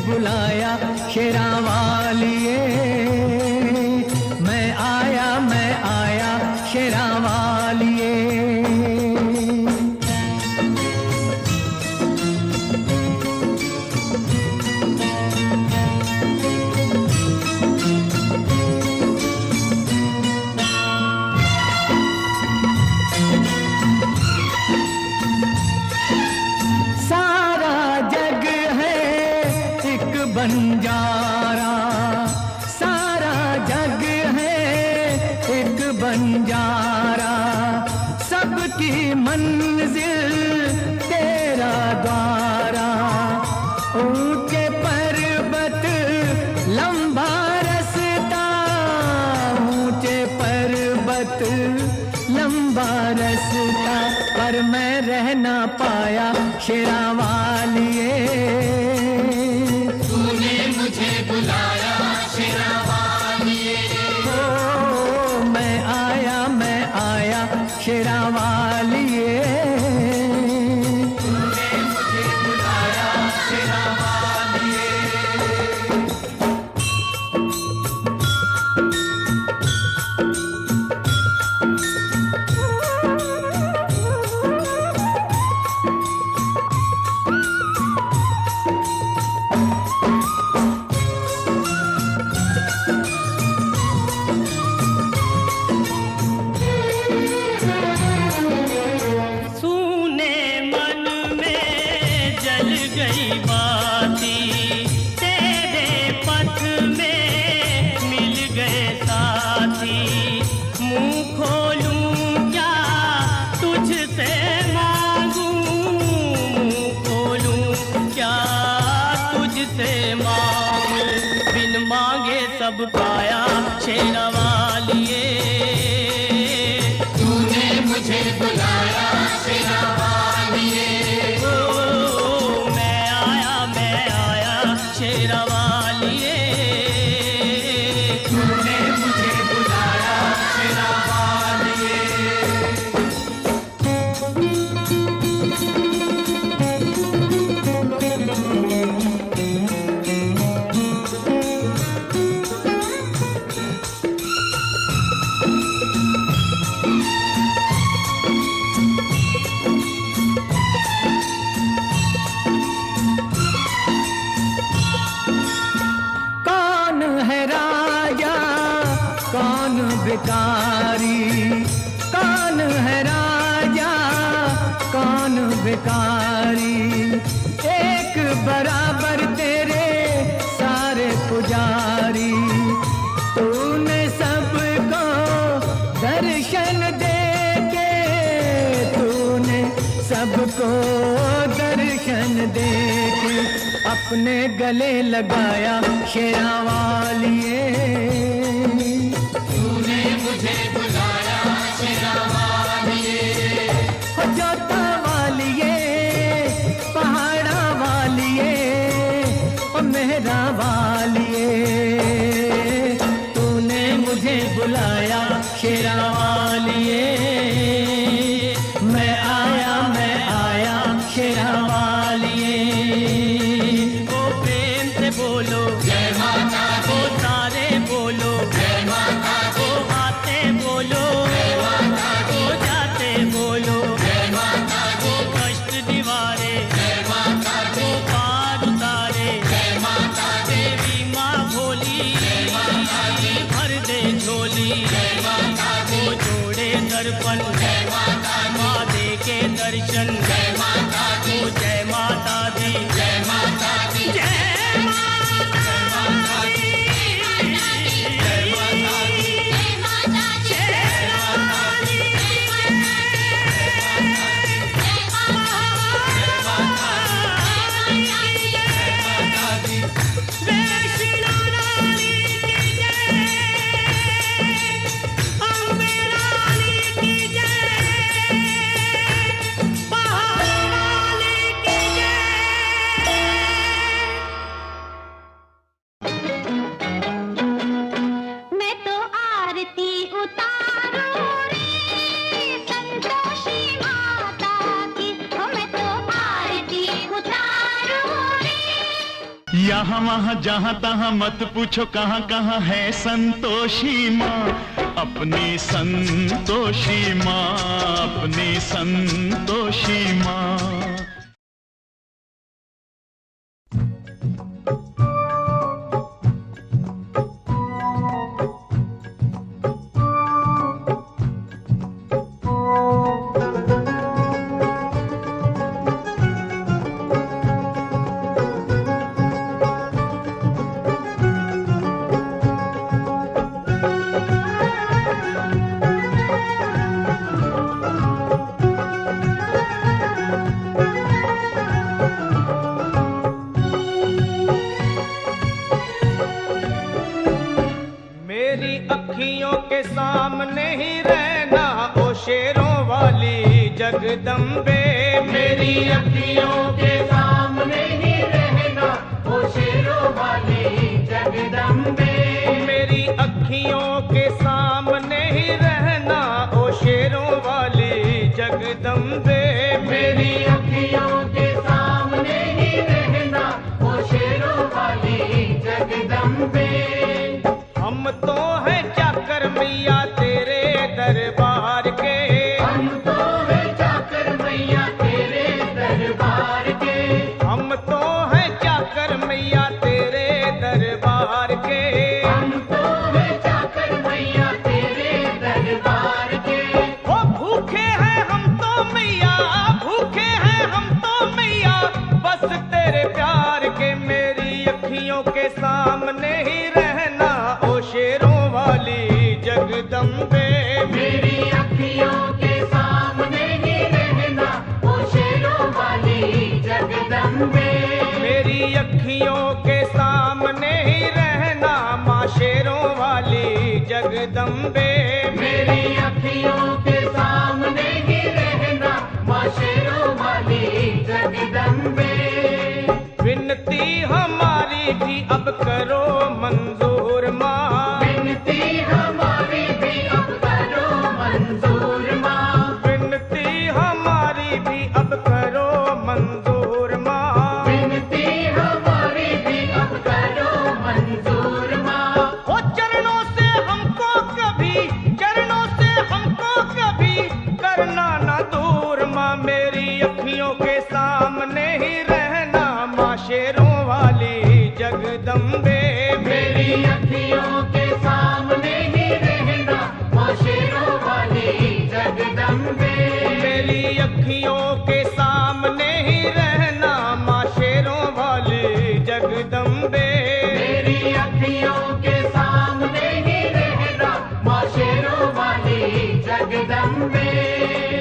बुलाया शेरा वालिए। मैं आया शेरा वालिए। बंजारा सारा जग है एक बंजारा, सबकी मंजिल तेरा द्वारा। ऊंचे पर्वत लंबा रास्ता, ऊंचे पर्वत लंबा रास्ता, पर मैं रह ना पाया शेरा वालिए। बुलाया शेरा वालिए। ओ मैं आया शेरा वालिए। तूने मुझे बुलाया शेरा वालिए। सब पाया शेरा वालिए। तूने मुझे बुलाया शेरा वालिए। ओ मैं आया शेरा वालिए। तूने मुझे बुलाया शेरा वालिए। कौन भिखारी, कौन है राजा कौन भिखारी, एक बराबर तेरे सारे पुजारी। तूने सबको दर्शन दे के, तूने सबको दर्शन दे के अपने गले लगाया शेरा वालिए। तूने मुझे बुलाया शेरा वालिए। जोता वालिए, पहाड़ा वालिए, ओ मेहरा वालिए। तूने मुझे बुलाया शेरा वालिए। मैं आया शेरा वालिए। ओ प्रेम से बोलो जय माता दी। ओ सारे बोलो जय माता दी। ओ आते बोलो जय माता दी। ओ जाते बोलो जय माता दी। ओ कष्ट निवारे जय माता दी। ओ पार उतारे जय माता दी। देवी माँ भोली जय माता दी। भर दे झोली। जय माता दी। ओ जोड़े दर्पण जय माता दी। माँ दे के दर्शन। जय माता दी। ओ जय माता दी। जय माता दी। जय माता दी। जय माता दी। पहाड़ यहाँ वहाँ जहाँ तहाँ मत पूछो कहाँ कहाँ है संतोषी माँ, अपनी संतोषी माँ, अपनी संतोषी माँ। जगदम्बे मेरी अखियों के सामने ही रहना, ओ शेरों वाली जगदम्बे मेरी अखियों के सामने ही रहना, ओ शेरों वाली जगदम्बे मेरी अखियों के सामने ही रहना, ओ शेरों वाली जगदम्बे। हम तो हैं चाकर मैया तेरे दरबार के, हम तो हैं चाकर मैया तेरे दरबार के, हम तो हैं चाकर मैया तेरे दरबार के, हम तो हैं चाकर मैया तेरे दरबार के। ओ भूखे हैं हम तो मैया, भूखे हैं हम तो मैया, बस तेरे प्यार के मेरी अखियों के सामने ही रहना, ओ शेरों वाली जगदम्बे मेरी अखियों के सामने ही रहना, ओ शेरों वाली जगदम्बे मेरी अखियों के सामने ही रहना, माँ शेरों वाली जगदम्बे मेरी अखियों के सामने ही रहना, माँ शेरों वाली जगदम्बे। विनती हमारी भी अब करो मंजूर माँ, विनती हमारी भी अब करो मंजूर माँ, विनती हमारी भी अब करो मंजूर माँ, विनती हमारी भी अब करो मंजूर माँ। ओ चरणों से हमको कभी, चरणों से हमको कभी करना ना दूर माँ, मेरी अखियों के सामने ही रहना, माँ शेरों वाली जगदम्बे मेरी अखियों के सामने ही रहना, माँ शेरों वाली जगदम्बे मेरी अखियों के सामने ही रहना, माँ शेरों वाली जगदम्बे मेरी अखियों के सामने ही रहना, माँ शेरों वाली जगदम्बे।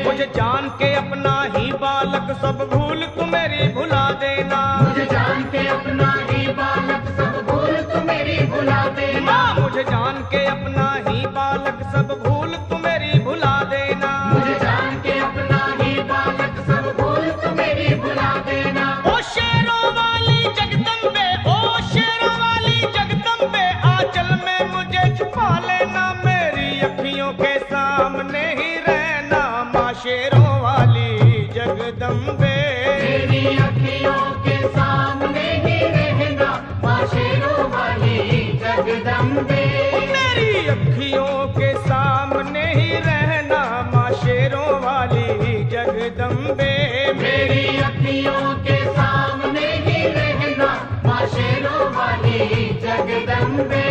मुझे जान के अपना ही बालक सब भूल तू मेरी भुला देना, मुझे जान के अपना ही बालक सब भूल तू मेरी भुला देना, मुझे जान के अपना ही बालक सब भूल तू मेरी भुला देना, मुझे जान के अपना ही बालक सब भूल तू मेरी भुला देना। ओ शेरों वाली जगदम्बे, ओ शेरों वाली जगदम्बे, आंचल में मुझे छुपा लेना, मेरी अखियों के सामने ही रहना, माँ शेरों वाली जगदम्बे मेरी अखियों के सामने ही रहना, माँ शेरों वाली जगदम्बे मेरी अखियों के सामने ही रहना, माँ शेरों वाली जगदम्बे मेरी अखियों के सामने ही रहना, माँ शेरों वाली जगदम्बे।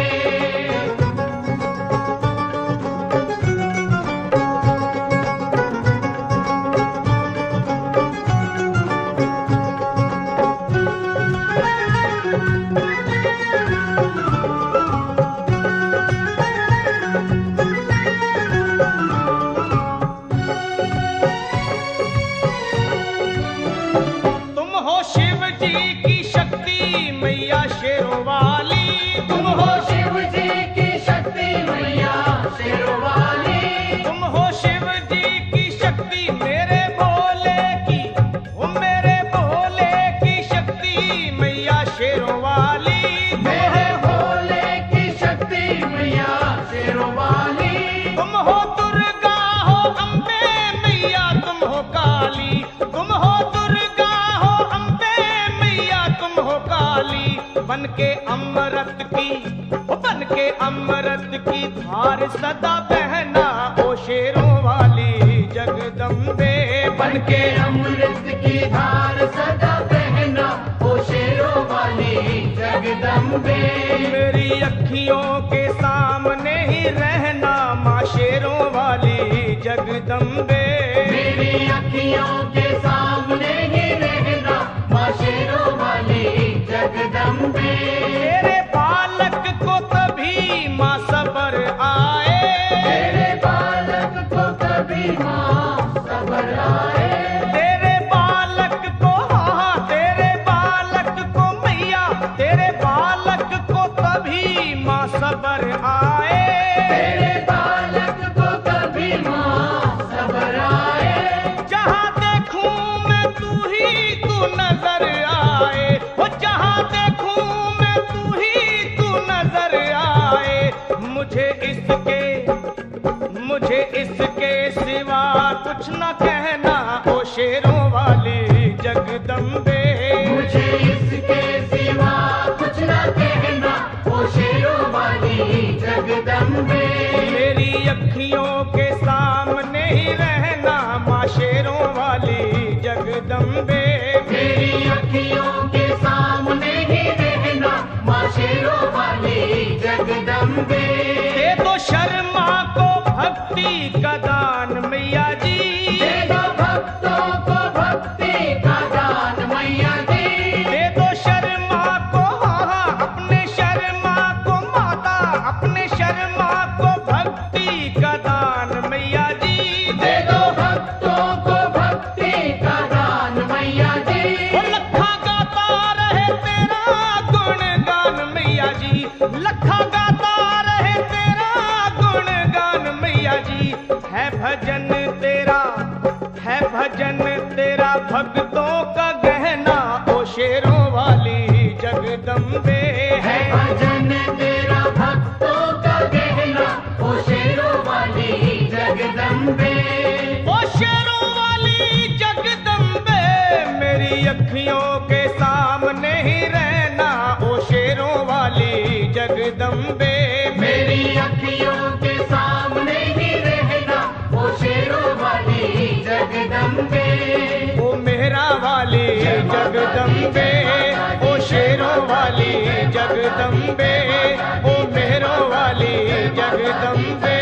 शेरों वाली तुम हो शिव जी की शक्ति मैया शेरों वाली, तुम हो शिव जी की शक्ति मेरे भोले की, वो मेरे भोले की शक्ति मैया शेरों वाली, मेरे भोले की शक्ति मैया शेरों वाली। तुम हो दुर्गा हो अम्बे मैया, तुम हो काली, तुम हो दुर्गा हो अम्बे मैया, तुम हो काली, बन के अमृत की धार सदा बहना ओ शेरों वाली जगदम्बे। बन के अमृत की धार सदा बहना ओ शेरों वाली जगदम्बे। मेरी अखियों के सामने ही रहना माँ शेरों वाली जगदम्बे। मेरी अखियों के सामने ही रहना माँ शेरों वाली जगदम्बे। तेरे बालक को कभी माँ सबर आए, तेरे बालक को कभी माँ सबर आए। तेरे बालक को हाँ तेरे बालक को मैया, तेरे बालक को कभी माँ सबर आए। तेरे बालक को कभी माँ सबर आए। जहाँ देखूं मैं तू नजर आए, वो जहाँ देखूं मैं तू नजर आए। मुझे इसके सिवा कुछ न कहना ओ शेरों वाली जगदम्बे। मुझे इसके सिवा कुछ न कहना ओ शेरों वाली जगदम्बे। मेरी अखियों के सामने ही रहना माँ शेरों वाली जगदम्बे। मेरी अखियों के सामने ही रहना माँ शेरों वाली जगदम्बे। दे दो शर्मा को भक्ति का दान मैया जी, दे दो भक्तों को भक्ति का दान मैया जी। दे दो शर्मा को हाँ अपने शर्मा को माता, अपने शर्मा को भक्ति का दान मैया जी। दे दो भक्तों को भक्ति का दान मैया जी। वो लखा गाता रहे तेरा गुणगान मैया जी, लखा गाता रहे तेरा गुणगान मैया जी। है भजन तेरा भक्तों का गहना ओ शेरों वाली जगदम्बे। है भजन तेरा भक्तों का गहना ओ शेरों वाली जगदम्बे। ओ शेरों वाली जगदम्बे। मेरी अखियों के सामने ही रहना ओ शेरों वाली जगदम्बे। मेरी अखियों के सामने ही रहना ओ शेरों वाली जगदम्बे। ओ मेहरा वाली जगदम्बे, ओ शेरों वाली जगदम्बे, ओ मेहरों वाली जगदम्बे।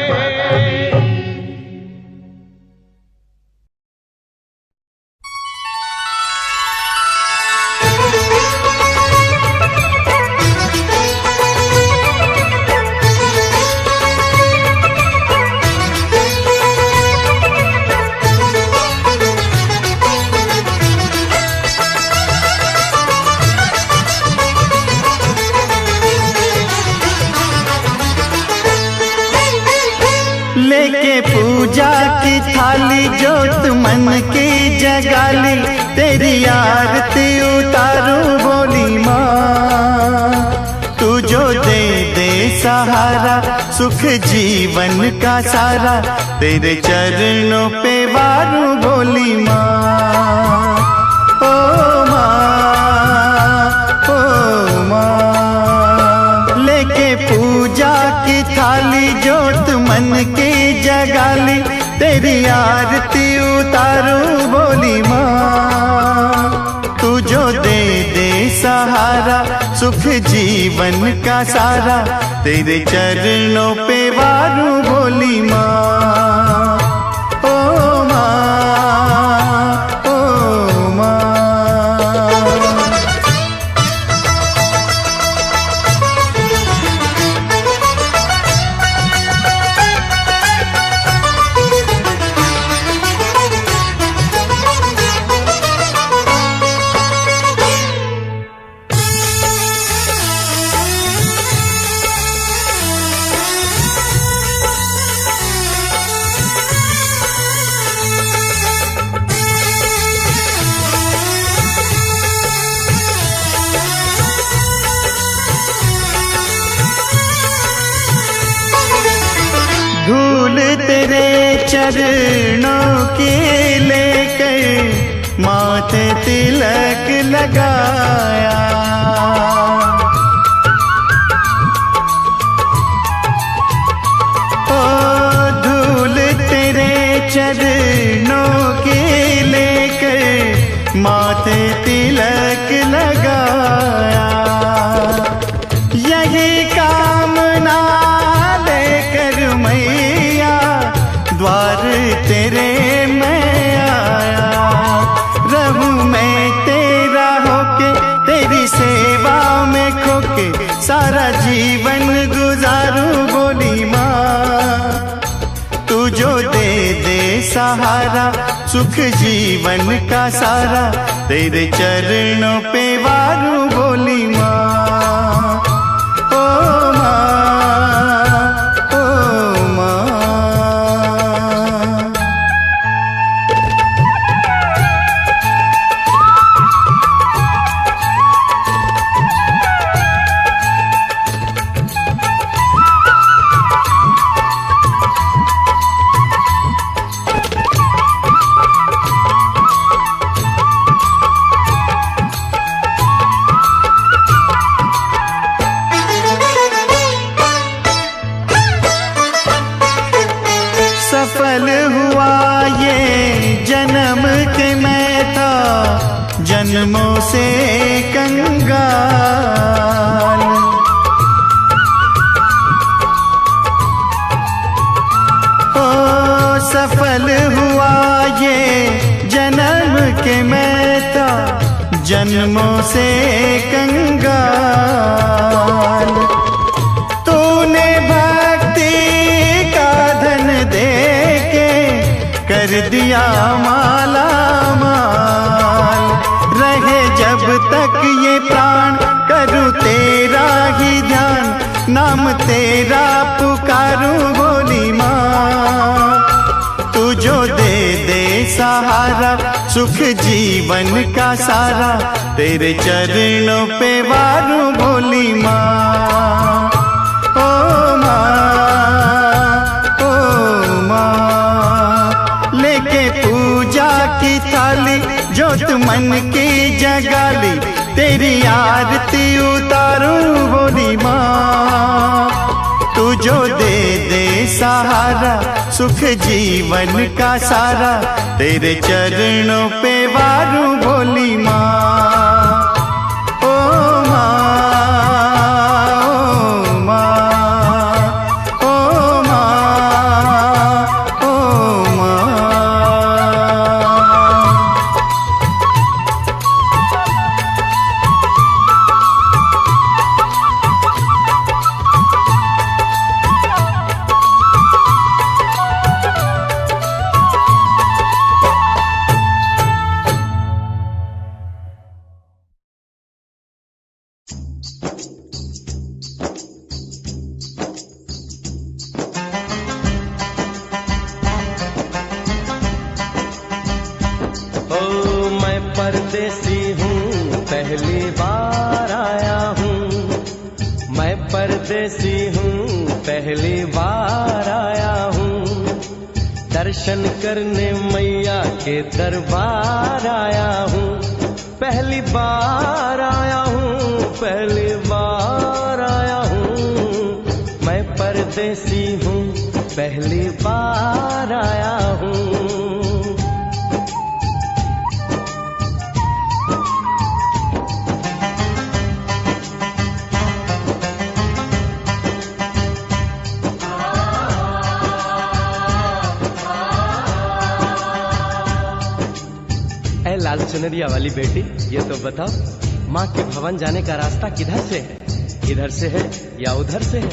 लेके पूजा की थाली जोत मन की जगाली, तेरी आरती उतारूं बोली माँ। तू जो दे सहारा सुख जीवन का सारा, तेरे चरणों पे वारूं बोली माँ। ओ माँ लेके पूजा की थाली जोत मन की जगाली, तेरी आरती उतारूं बोली माँ। तू जो दे सहारा सुख जीवन का सारा, तेरे चरणों पे वारूं बोली माँ। ओ माँ, ओ माँ। धूल तेरे चरणों की लेकर माथे तिलक लगाया, जीवन का सारा तेरे चरणों पे वारूं बोली माँ। ओ माँ, ओ माँ। सफल हुआ ये जन्म के मैं था जन्मों से कंगाल। ओ सफल हुआ ये जन्म के मैं था जन्मों से कंगाल। तूने भक्ति का धन दे के कर दिया माला माल। रहे जब तक ये प्राण करूं तेरा ही ध्यान, नाम तेरा पुकारूं बोली माँ। तू जो दे दे सहारा सुख जीवन का सारा तेरे चरणों पे वारूं बोली माँ। ओ माँ, ओ माँ। लेके पूजा की थाली जोत मन की जगाली तेरी आरती उतारूं बोली माँ। तू जो दे दे सहारा सुख जीवन का सारा तेरे चरणों पे वारूं बोली माँ। ओ माँ, ओ माँ, ओ माँ, ओ माँ। परदेसी हूँ पहली बार आया हूँ। मैं परदेसी हूँ पहली बार आया हूँ। दर्शन करने मैया के दरबार आया हूँ। पहली बार आया हूँ, पहली बार आया हूँ। मैं परदेसी हूँ पहली बार आया हूँ। लाल चुनरिया वाली बेटी, ये तो बताओ माँ के भवन जाने का रास्ता किधर से है? इधर से है या उधर से है?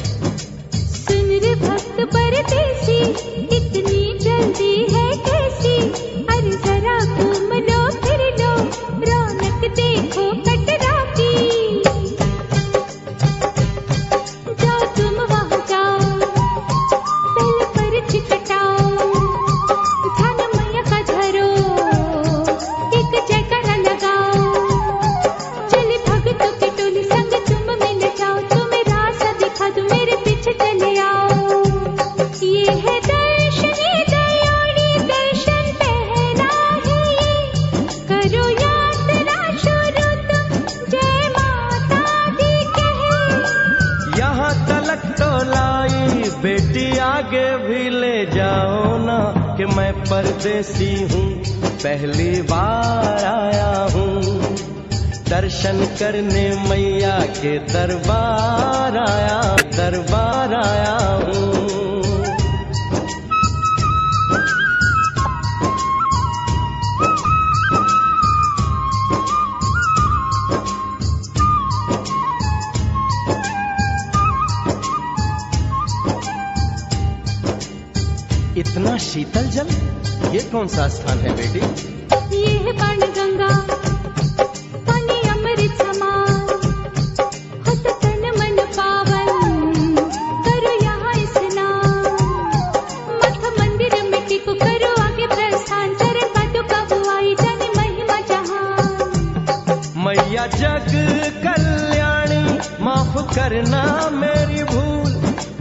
सुन रे भक्त परदेसी, इतनी जल्दी है कैसी? अरे जरा घूम लो फिर लो, रौनक देखो कटरा की। जाओ तुम वहाँ जाओ, पहले परछ कटाओ, ध्यान मैया का धरो, एक जयकारा लगाओ। चले भक्तों की टोली संग तुम मिल जाओ, तुम्हें रास्ता दिखा दूं, मेरे पीछे चले आओ। ये है दर्शन, ये दयाड़ी दर्शन पहला है ये, करो यात्रा शुरू तुम, जय माता दी कहे। यहाँ तलक तो लाई बेटी, आगे भी ले जाओ ना, कि मैं परदेसी हूँ पहली बार आया हूँ। दर्शन करने मैया के दरबार आया हूँ। इतना शीतल जल, ये कौन सा स्थान है बेटी? ये है बाण गंगा, पानी अमृत समान, होत तन मन पावन, करो यहाँ स्नान। मठ मंदिर में टिको, करो आगे प्रस्थान, चरण पादुका बुआई, जाने महिमा जहान। मैया जग कल्याणी, माफ करना मेरी भूल,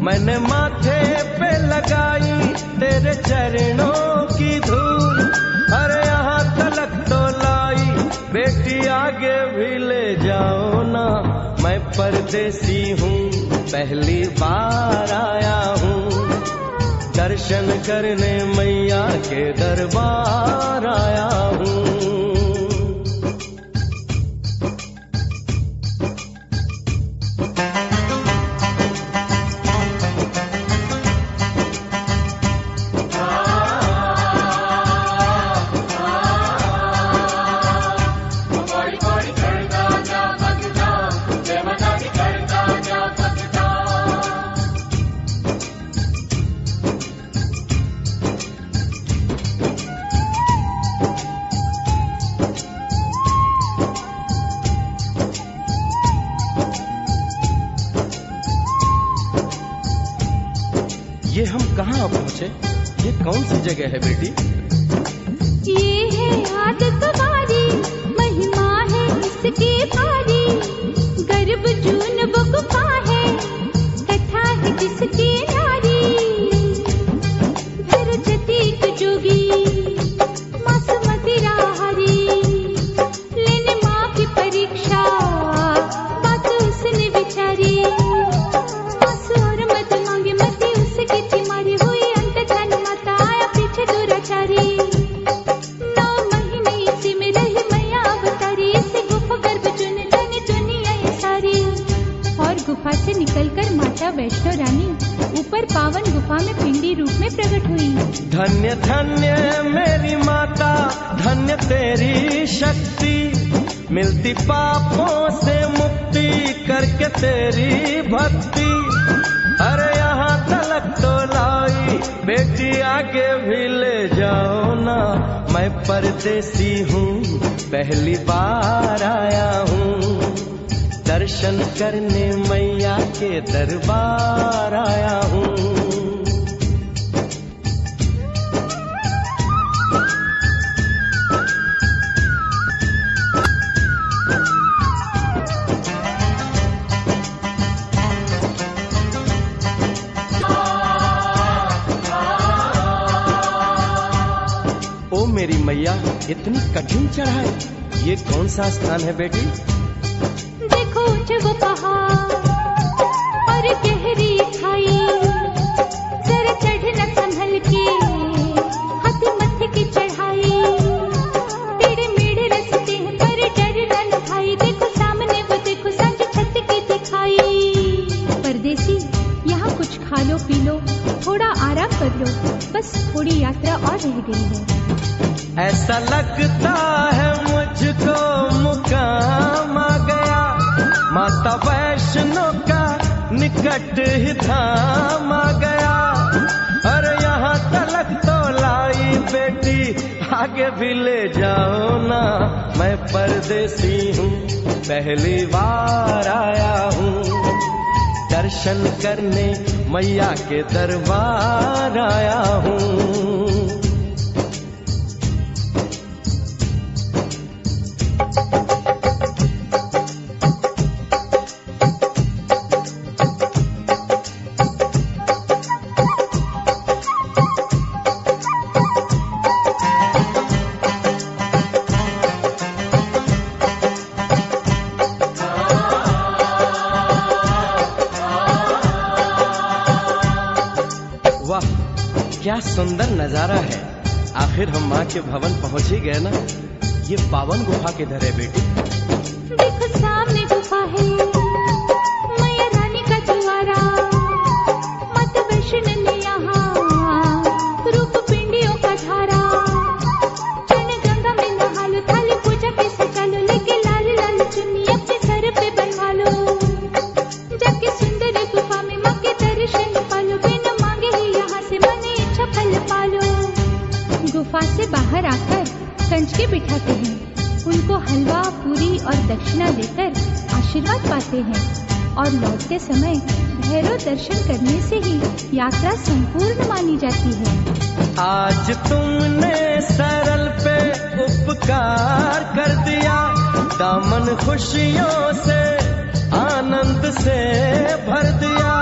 मैंने माथे पे लगाई तेरे चरणों की धूल। अरे यहाँ तलक तो लाई, बेटी आगे भी ले जाओ ना, मैं परदेसी हूँ पहली बार आया हूँ, दर्शन करने मैया के दरबार आया हूँ। ये हम कहाँ पहुँचे? ये कौन सी जगह है बेटी? ये है आदत वारी, महिमा है इसकी भारी, गर्भ जून वो गुफा है, कथा है जिसकी नारी। सरस्वती की जोगी, मासूमती राहरी, लेने माँ की परीक्षा, बात उसने विचारी। आंसू और मत मांगे, मती उसकी थी मारी, हुई अंत धन माता, आया पीछे दुराचारी। 9 महीने इसी में रही मैया अवतारी, इसी गुफा गर्भ चुन जाने दुनिया ये सारी। और गुफा से निकलकर माता वैष्णो रानी ऊपर पावन गुफा में पिंडी रूप में प्रकट हुई। धन्य धन्य मेरी माता, धन्य तेरी शक्ति, मिलती पापों से मुक्ति करके तेरी भक्ति। अरे यहाँ तलक तो लाई, बेटी आगे भी ले जाओ ना, मैं परदेसी हूँ पहली बार आया हूँ, दर्शन करने मैया के दरबार आया हूँ। ओ मेरी मैया, इतनी कठिन चढ़ाई, ये कौन सा स्थान है बेटी? देखो ऊंचे वो पहाड़ और गहरी खाई, जरा चढ़ना संभल के, हाथी मत्थे की चढ़ाई। टेढ़े मेढ़े रास्ते हैं पर डरना न भाई, देखो सामने वो देखो सांझ छत की दिखाई। परदेसी यहाँ कुछ खा लो पी लो, थोड़ा आराम कर लो, बस थोड़ी यात्रा और रह गई है। ऐसा लगता है मुझको मुकाम आ गया, माता वैष्णो का निकट ही धाम आ गया। अरे यहाँ तलक तो लाई, बेटी आगे भी ले जाओ ना, मैं परदेसी हूँ पहली बार आया हूँ, दर्शन करने मैया के दरबार आया हूँ। वाह, क्या सुंदर नजारा है। आखिर हम माँ के भवन पहुँच ही गए ना। ये पावन गुफा किधर है बेटी? देखो सामने गुफा है, मैया रानी का द्वारा, माता वैष्णो ने यहाँ रूप पिंडियों का धारा। चरण गंगा में नहा लो, थाली पूजा के सजा लो, लेके लाल लाल चुन्नी अपने सर पे बनवा लो। जाके सुंदर गुफा में माँ के दर्शन पालो, बिना मांगे ही यहाँ से मन इच्छा फल पालो। गुफा से बाहर आकर कंच आगे बिठाते हैं, उनको हलवा पूरी और दक्षिणा देकर आशीर्वाद पाते हैं और लौटते समय भैरव दर्शन करने से ही यात्रा संपूर्ण मानी जाती है। आज तुमने सरल पे उपकार कर दिया, दामन खुशियों से आनंद से भर दिया।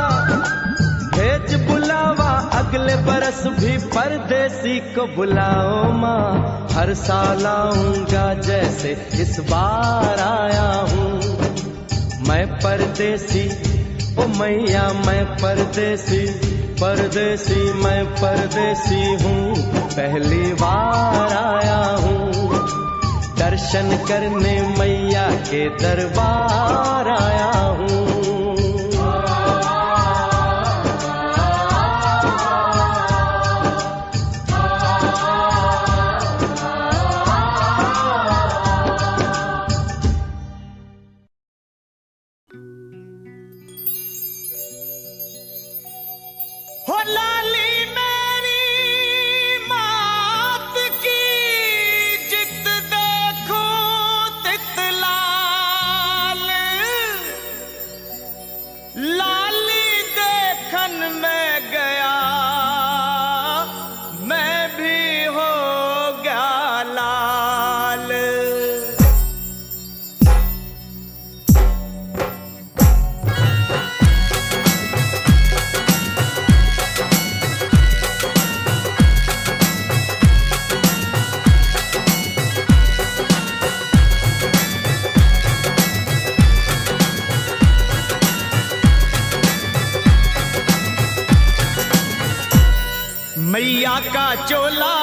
भेज बुलावा अगले बरस भी परदेसी को बुलाओ माँ, हर साल आऊंगा जैसे इस बार आया हूँ। मैं परदेसी ओ मैया मैं परदेसी, परदेसी मैं परदेसी हूँ, पहली बार आया हूँ। दर्शन करने मैया के दरबार आया हूँ। हो लाली मेरी मात की, जित देखो तित लाल। लाली देखन में गया, मैं भी हो गया लाल। मैया का चोला